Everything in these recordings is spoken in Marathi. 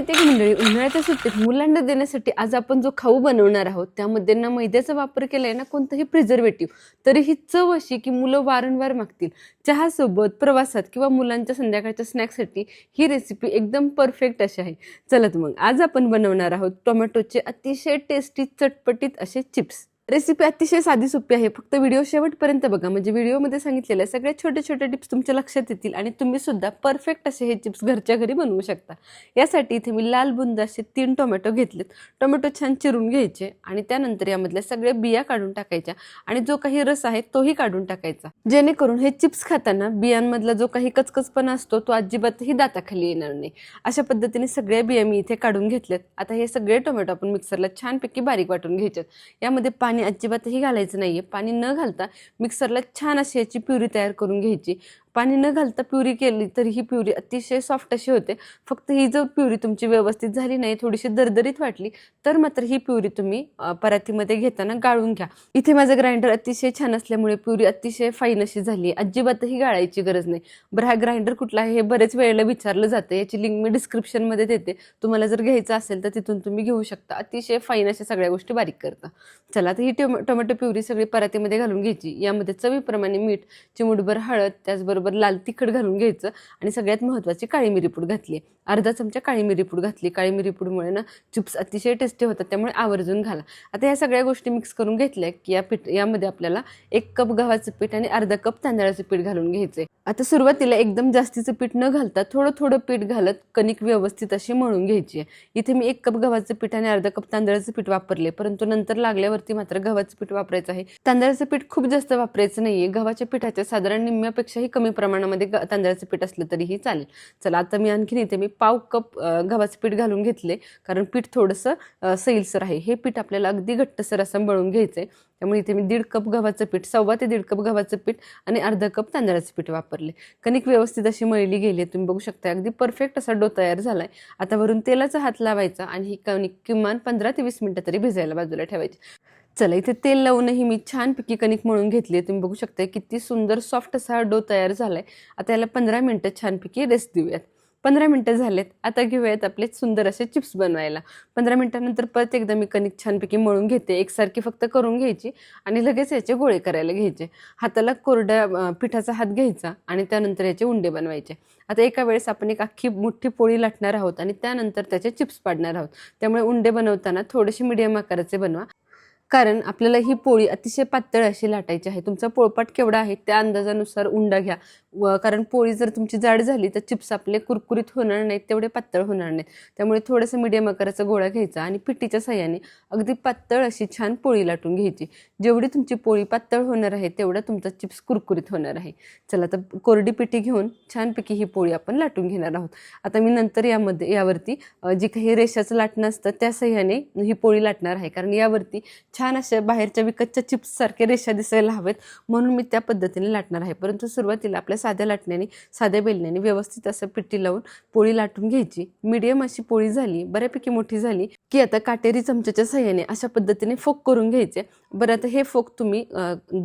माहिती आहे की मंडळी, उन्हाळ्याच्या सुट्टीत मुलांना देण्यासाठी आज आपण जो खाऊ बनवणार आहोत त्यामध्ये ना मैद्याचा वापर केलाय ना कोणताही प्रिझर्वेटिव्ह, तरीही चव अशी की मुलं वारंवार मागतील. चहासोबत, प्रवासात किंवा मुलांच्या संध्याकाळच्या स्नॅक्ससाठी ही रेसिपी एकदम परफेक्ट अशी आहे. चला तर मग आज आपण बनवणार आहोत टोमॅटोचे अतिशय टेस्टी चटपटीत असे चिप्स. रेसिपी अतिशय साधी सोपी आहे. फक्त व्हिडिओ शेवटपर्यंत बघा, म्हणजे व्हिडिओमध्ये सांगितलेल्या सगळ्या छोटे छोटे टिप्स तुमच्या लक्षात येतील आणि तुम्ही सुद्धा परफेक्ट असे हे चिप्स घरच्या घरी बनवू शकता. यासाठी इथे मी लाल बुंद असे 3 टोमॅटो घेतलेत. टोमॅटो छान चिरून घ्यायचे आणि त्यानंतर यामधल्या सगळ्या बिया काढून टाकायच्या आणि जो काही रस आहे तोही काढून टाकायचा, जेणेकरून हे चिप्स खाताना बियांमधला जो काही कचकचपणा असतो तो अजिबातही दाताखाली येणार नाही. अशा पद्धतीने सगळ्या बिया मी इथे काढून घेतल्यात. आता हे सगळे टोमॅटो आपण मिक्सरला छानपैकी बारीक वाटून घ्यायचे. यामध्ये पाणी अजिबातही घालायचं नाहीये. पाणी न घालता मिक्सरला छान अशी याची प्युरी तयार करून घ्यायची. पाणी न घालता प्युरी केली तर ही प्युरी अतिशय सॉफ्ट अशी होते. फक्त ही जर प्युरी तुमची व्यवस्थित झाली नाही, थोडीशी दरदरीत वाटली, तर मात्र ही प्युरी तुम्ही परातीमध्ये घेताना गाळून घ्या. इथे माझं ग्राइंडर अतिशय छान असल्यामुळे प्युरी अतिशय फाईन अशी झाली. अजिबातही गाळायची गरज नाही. बरं, हा ग्राइंडर कुठला आहे हे बरेच वेळेला विचारलं जातं. याची लिंक मी डिस्क्रिप्शनमध्ये देते. तुम्हाला जर घ्यायचं असेल तर तिथून तुम्ही घेऊ शकता. अतिशय फाईन अशा सगळ्या गोष्टी बारीक करता. चला, तर ही टोमॅटो प्युरी सगळी परातीमध्ये घालून घ्यायची. यामध्ये चवीप्रमाणे मीठ, चिमूटभर हळद, त्याचबरोबर लाल तिखट घालून घ्यायचं आणि सगळ्यात महत्त्वाची काळी मिरीपूड घातली. अर्धा चमचा काळी मिरीपूड घातली. काळी मिरीपूडमुळे ना चिप्स अतिशय टेस्टी होतात, त्यामुळे आवर्जून घाला. आता ह्या सगळ्या गोष्टी मिक्स करून घेतल्या की यामध्ये आपल्याला 1 कप गव्हाचं पीठ आणि अर्धा कप तांदळाचं पीठ घालून घ्यायचंय. आता सुरुवातीला एकदम जास्तीचं पीठ न घालता थोडं थोडं पीठ घालत कणिक व्यवस्थित अशी मळून घ्यायची आहे. इथे मी 1 कप गव्हाचं पीठ आणि अर्धा कप तांदळाचं पीठ वापरले, परंतु नंतर लागल्यावरती मात्र गव्हाचं पीठ वापरायचं आहे. तांदळाचं पीठ खूप जास्त वापरायचं नाहीये. गव्हाच्या पिठाच्या साधारण निम्म्यापेक्षाही कमी प्रमाणामध्ये तांदळाचं पीठ असलं तरीही चालेल. चला, आता मी आणखीन इथे मी पाव कप गव्हाचं पीठ घालून घेतले, कारण पीठ थोडंसं सैलसर आहे. हे पीठ आपल्याला अगदी घट्टसर असं मळून घ्यायचंय. त्यामुळे इथे मी 1.5 कप गव्हाचं पीठ, 1.25 ते 1.5 कप गव्हाचं पीठ आणि अर्धा कप तांदळाचं पीठ वापरले. कणिक व्यवस्थित अशी मळली गेली. तुम्ही बघू शकता अगदी परफेक्ट असा डो तयार झालाय. आता वरून तेलाचा हात लावायचा आणि ही कणिक किमान 15 ते 20 मिनिटं तरी भिजायला बाजूला ठेवायची. चला, इथे तेल लावूनही मी छानपैकी कणिक मळून घेतली. तुम्ही बघू शकता किती सुंदर सॉफ्ट असा डो तयार झालाय. आता याला 15 मिनिटं छानपैकी रेस्ट देऊयात. 15 मिनिटं झालेत. आता घेऊयात आपले सुंदर असे चिप्स बनवायला. 15 मिनिटांनंतर परत एकदा मी कणिक छानपैकी मळून घेते. एकसारखी फक्त करून घ्यायची आणि लगेच याचे गोळे करायला घ्यायचे. हाताला कोरड्या पिठाचा हात घ्यायचा आणि त्यानंतर याचे उंडे बनवायचे. आता एका वेळेस आपण एक अख्खी मोठी पोळी लाटणार आहोत आणि त्यानंतर त्याचे चिप्स पाडणार आहोत. त्यामुळे उंडे बनवताना थोडेसे मीडियम आकाराचे बनवा, कारण आपल्याला ही पोळी अतिशय पातळ अशी लाटायची आहे. तुमचा पोळपाट केवढा आहे त्या अंदाजानुसार उंडा घ्या. कारण पोळी जर तुमची जाड झाली तर चिप्स आपले कुरकुरीत होणार नाहीत, तेवढे पातळ होणार नाहीत. त्यामुळे थोडंसं मीडियम आकाराचा गोळा घ्यायचा आणि पिठीच्या साह्याने अगदी पातळ अशी छान पोळी लाटून घ्यायची. जेवढी तुमची पोळी पातळ होणार आहे तेवढा तुमचा चिप्स कुरकुरीत होणार आहे. चला, तर कोरडी पिठी घेऊन छानपैकी ही पोळी आपण लाटून घेणार आहोत. आता मी नंतर यावरती जी काही रेषाचं लाटणं असतं त्या साह्याने ही पोळी लाटणार आहे, कारण यावरती छान अशा बाहेरच्या विकतच्या चिप्स सारख्या रेषा दिसायला हवेत, म्हणून मी त्या पद्धतीने लाटणार आहे. परंतु सुरुवातीला आपल्या साध्या लाटण्याने, साध्या बेलण्याने व्यवस्थित असं पिठी लावून पोळी लाटून घ्यायची. मीडियम अशी पोळी झाली, बऱ्यापैकी मोठी झाली की आता काटेरी चमच्याच्या साह्याने अशा पद्धतीने फोक करून घ्यायचे. बरं, आता हे फोक तुम्ही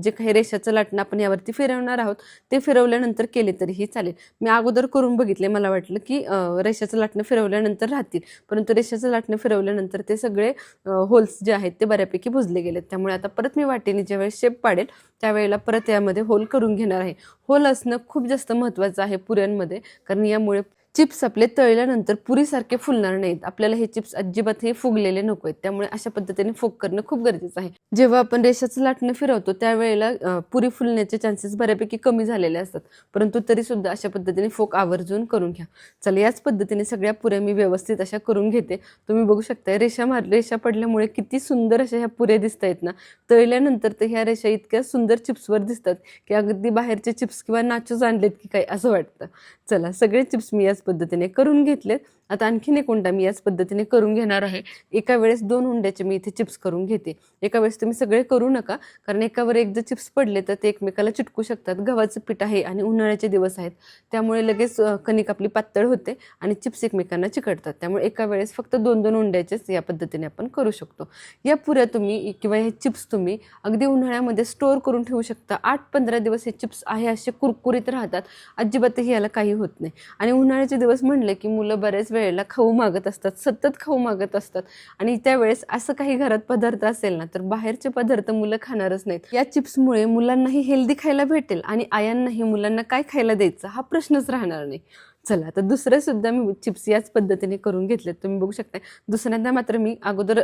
जे काही रेषाचं लाटणं आपण यावरती फिरवणार आहोत ते फिरवल्यानंतर केले तरीही चालेल. मी अगोदर करून बघितले, मला वाटलं की रेषाचं लाटणं फिरवल्यानंतर राहतील, परंतु रेषाचं लाटणं फिरवल्यानंतर ते सगळे होल्स जे आहेत ते बऱ्यापैकी बुजले गेलेत. त्यामुळे आता परत मी वाटेने ज्यावेळेस शेप पाडेल त्यावेळेला परत यामध्ये होल करून घेणार आहे. होल असणं खूप जास्त महत्त्वाचं आहे पुऱ्यांमध्ये, कारण यामुळे चिप्स आपले तळल्यानंतर पुरीसारखे फुलणार नाहीत. आपल्याला हे चिप्स अजिबातही फुगलेले नको आहेत, त्यामुळे अशा पद्धतीने फोक करणं खूप गरजेचं आहे. जेव्हा आपण रेषाचं लाटणं फिरवतो त्यावेळेला पुरी फुलण्याचे चान्सेस बऱ्यापैकी कमी झालेले असतात, परंतु तरीसुद्धा अशा पद्धतीने फोक आवर्जून करून घ्या. चला, याच पद्धतीने सगळ्या पुऱ्या मी व्यवस्थित अशा करून घेते. तुम्ही बघू शकता रेषा पडल्यामुळे किती सुंदर अशा ह्या पुऱ्या दिसत आहेत ना. तळल्यानंतर तर ह्या रेषा इतक्या सुंदर चिप्सवर दिसतात की अगदी बाहेरचे चिप्स किंवा नाचोस आणलेत की काय असं वाटतं. चला, सगळे चिप्स मी याच पद्धतीने करून घेतलेत. आता आणखीन एक उंडा मी याच पद्धतीने करून घेणार आहे. एका वेळेस 2 उंड्याचे मी इथे चिप्स करून घेते. एका वेळेस तुम्ही सगळे करू नका, कारण एकावर एक जर चिप्स पडले तर ते एकमेकाला चिटकू शकतात. गव्हाचं पीठ आहे आणि उन्हाळ्याचे दिवस आहेत, त्यामुळे लगेच कणिक आपली पातळ होते आणि चिप्स एकमेकांना चिकटतात. त्यामुळे एका वेळेस फक्त 2-2 उंड्याचेच या पद्धतीने आपण करू शकतो. या पुऱ्या तुम्ही किंवा हे चिप्स तुम्ही अगदी उन्हाळ्यामध्ये स्टोअर करून ठेवू शकता. 8-15 दिवस हे चिप्स आहे असे कुरकुरीत राहतात, अजिबातही याला काही होत नाही. आणि उन्हाळ्याच्या सुट्टीचे दिवस म्हणले की मुलं बऱ्याच वेळेला खाऊ मागत असतात, सतत खाऊ मागत असतात आणि त्यावेळेस असं काही घरात पदार्थ असेल ना तर बाहेरचे पदार्थ मुलं खाणारच नाहीत. या चिप्समुळे मुलांनाही हेल्दी खायला भेटेल आणि आयांनाही मुलांना काय खायला द्यायचं हा प्रश्नच राहणार नाही. चला तर दुसरे सुद्धा मी चिप्स याच पद्धतीने करून घेतलेत, तुम्ही बघू शकता. दुसऱ्यांदा मात्र मी अगोदर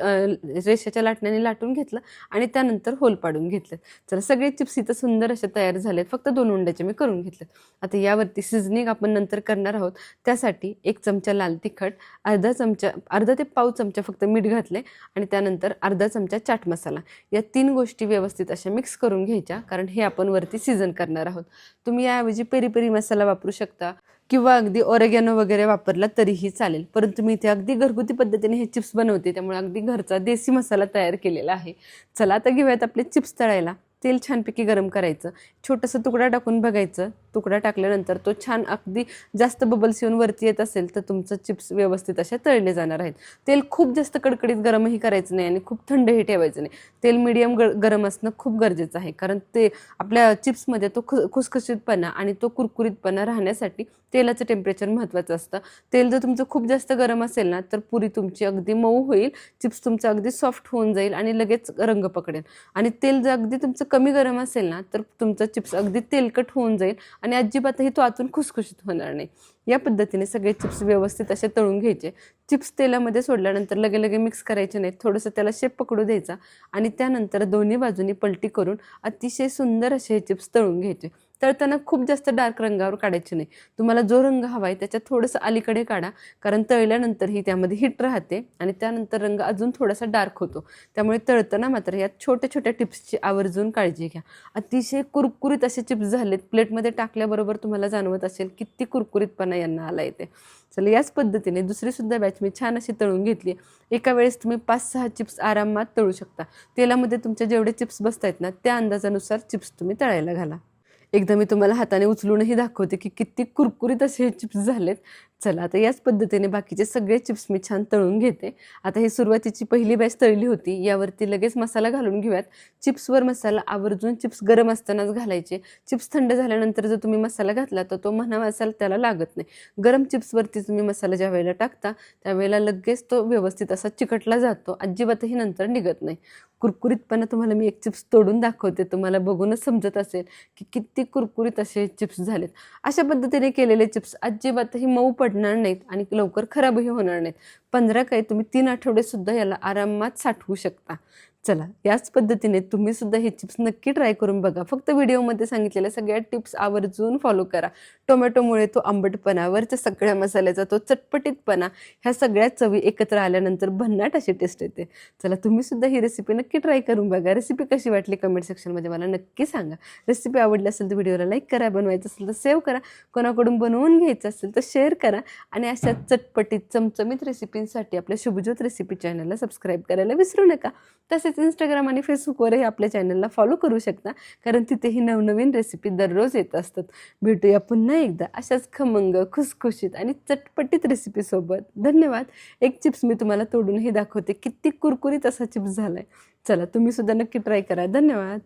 रेषेच्या लाटण्याने लाटून घेतलं आणि त्यानंतर होल पाडून घेतलेत. चला सगळे चिप्स इथं सुंदर असे तयार झालेत, फक्त 2 अंड्याचे मी करून घेतलेत. आता यावरती सिझनिंग आपण नंतर करणार आहोत. त्यासाठी 1 चमचा लाल तिखट, अर्धा ते पाव चमचा फक्त मीठ घातले आणि त्यानंतर अर्धा चमचा चाट मसाला, या 3 गोष्टी व्यवस्थित अशा मिक्स करून घ्यायच्या, कारण हे आपण वरती सीझन करणार आहोत. तुम्ही याऐवजी पेरी पेरी मसाला वापरू शकता किंवा अगदी ऑरेगॅनो वगैरे वापरला तरीही चालेल, परंतु मी इथे अगदी घरगुती पद्धतीने हे चिप्स बनवते, त्यामुळे अगदी घरचा देसी मसाला तयार केलेला आहे. चला आता घेऊयात आपले चिप्स तळायला. तेल छानपैकी गरम करायचं, छोटंसं तुकडा टाकून बघायचं. तुकडा टाकल्यानंतर तो छान अगदी जास्त बबल्स येऊन वरती येत असेल तर तुमचं चिप्स व्यवस्थित असे तळले जाणार आहेत. तेल खूप जास्त कडकडीत गरमही करायचं नाही आणि खूप थंडही ठेवायचं नाही. तेल मीडियम गरम असणं खूप गरजेचं आहे, कारण ते आपल्या चिप्समध्ये तो खुसखुशीतपणा आणि तो कुरकुरीतपणा राहण्यासाठी तेलाचं टेम्परेचर महत्त्वाचं असतं. तेल जर तुमचं खूप जास्त गरम असेल ना तर पुरी तुमची अगदी मऊ होईल, चिप्स तुमचं अगदी सॉफ्ट होऊन जाईल आणि लगेच रंग पकडेल. आणि तेल जर अगदी तुमचं कमी गरम असेल ना तर तुमचा चिप्स अगदी तेलकट होऊन जाईल आणि अजिबातही तो आतून खुसखुशीत होणार नाही. या पद्धतीने सगळे चिप्स व्यवस्थित असे तळून घ्यायचे. चिप्स तेलामध्ये सोडल्यानंतर लगे मिक्स करायचे नाहीत, थोडंसं त्याला शेप पकडू द्यायचा आणि त्यानंतर दोन्ही बाजूनी पलटी करून अतिशय सुंदर असे हे चिप्स तळून घ्यायचे. तळताना खूप जास्त डार्क रंगावर काढायचे नाही, तुम्हाला जो रंग हवा आहे त्याच्यात थोडंसं अलीकडे काढा, कारण तळल्यानंतरही त्यामध्ये हिट राहते आणि त्यानंतर रंग अजून थोडासा डार्क होतो. त्यामुळे तळताना मात्र यात छोट्या छोट्या टिप्सची आवर्जून काळजी घ्या. अतिशय कुरकुरीत असे चिप्स झालेत, प्लेटमध्ये टाकल्याबरोबर तुम्हाला जाणवत असेल किती कुरकुरीतपणा यांना आला येते. चला याच पद्धतीने दुसरीसुद्धा बॅच मी छान अशी तळून घेतली. एका वेळेस तुम्ही 5-6 चिप्स आरामात तळू शकता. तेलामध्ये तुमच्या जेवढे चिप्स बसत आहेत ना त्या अंदाजानुसार चिप्स तुम्ही तळायला घाला. एकदा मी तुम्हाला हाताने उचलूनही दाखवते की किती कुरकुरीत असे हे चिप्स झालेत. चला आता याच पद्धतीने बाकीचे सगळे चिप्स मी छान तळून घेते. आता ही सुरुवातीची पहिली बॅच तळली होती, यावरती लगेच मसाला घालून घेऊयात. चिप्सवर मसाला आवर्जून चिप्स गरम असतानाच घालायचे. चिप्स थंड झाल्यानंतर जर तुम्ही मसाला घातला तर तो म्हणा मसाला त्याला लागत नाही. गरम चिप्सवरती तुम्ही मसाला ज्या वेळेला टाकता त्यावेळेला लगेच तो व्यवस्थित असा चिकटला जातो, अजिबातही नंतर निघत नाही. कुरकुरीतपणा तुम्हाला मी एक चिप्स तोडून दाखवते, तुम्हाला बघूनच समजत असेल की किती कुरकुरीत असे चिप्स झालेत. अशा पद्धतीने केलेले चिप्स अजिबातही मऊ पडणार नाहीत आणि लवकर खराबही होणार नाहीत. 15 काय तुम्ही 3 आठवडे सुद्धा याला आरामात साठवू शकता. चला याच पद्धतीने तुम्ही सुद्धा हे चिप्स नक्की ट्राय करून बघा. फक्त व्हिडिओमध्ये सांगितलेल्या सगळ्या टिप्स आवर्जून फॉलो करा. टोमॅटोमुळे तो आंबटपणा, वरच्या सगळ्या मसाल्याचा तो चटपटीतपणा, ह्या सगळ्या चवी एकत्र आल्यानंतर भन्नाट अशी टेस्ट येते. चला तुम्ही सुद्धा ही रेसिपी नक्की ट्राय करून बघा. रेसिपी कशी वाटली कमेंट सेक्शनमध्ये मला नक्की सांगा. रेसिपी आवडली असेल तर व्हिडिओला लाईक करा, बनवायचं असेल तर सेव्ह करा, कोणाकडून बनवून घ्यायचं असेल तर शेअर करा आणि अशा चटपटीत चमचमीत रेसिपींसाठी आपल्या शुभज्योत रेसिपी चॅनलला सबस्क्राईब करायला विसरू नका. तसेच इंस्टाग्राम आणि फेसबुकवरही आपल्या चॅनलला फॉलो करू शकता, कारण तिथेही नवनवीन रेसिपी दररोज येत असतात. भेटूया पुन्हा एकदा अशाच खमंग, खुसखुशीत आणि चटपटीत रेसिपीसोबत. धन्यवाद. एक चिप्स मी तुम्हाला तोडूनही दाखवते, किती कुरकुरीत असा चिप्स झालाय. चला तुम्ही सुद्धा नक्की ट्राय करा. धन्यवाद.